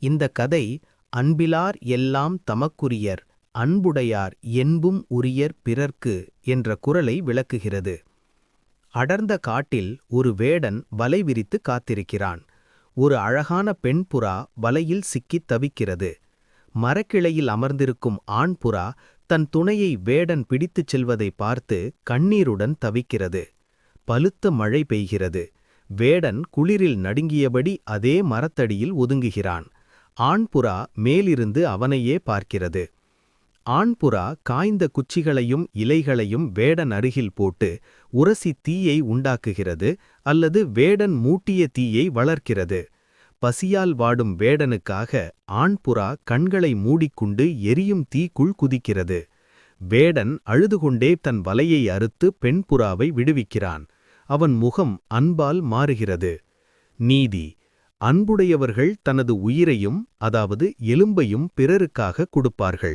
இந்த கதை அன்பிலார் எல்லாம் தமக்குரியர் அன்புடையார் என்பும் உரியர் பிறர்க்கு என்ற குறளை விளக்குகிறது. அடர்ந்த காட்டில் ஒரு வேடன் வலை விரித்து காத்திருக்கிறான். ஒரு அழகான பெண் புறா வலையில் சிக்கித் தவிக்கிறது. மரக்கிளையில் அமர்ந்திருக்கும் ஆண் புறா தன் துணையை வேடன் பிடித்துச் செல்வதை பார்த்து கண்ணீருடன் தவிக்கிறது. பலுத்த மழை பெய்கிறது. வேடன் குளிரில் நடுங்கியபடி அதே மரத்தடியில் ஒதுங்குகிறான். ஆண்புறா மேலிருந்து அவனையே பார்க்கிறது. ஆண்புறா காய்ந்த குச்சிகளையும் இலைகளையும் வேடன் அருகில் போட்டு உரசி தீயை உண்டாக்குகிறது அல்லது வேடன் மூட்டிய தீயை வளர்க்கிறது. பசியால் வாடும் வேடனுக்காக ஆண்புறா கண்களை மூடிக்கொண்டு எரியும் தீக்குள் குதிக்கிறது. வேடன் அழுதுகொண்டே தன் வலையை அறுத்து பெண்புறாவை விடுவிக்கிறான். அவன் முகம் அன்பால் மாறுகிறது. நீதி: அன்புடையவர்கள் தனது உயிரையும், அதாவது எலும்பையும் பிறருக்காக கொடுப்பார்கள்.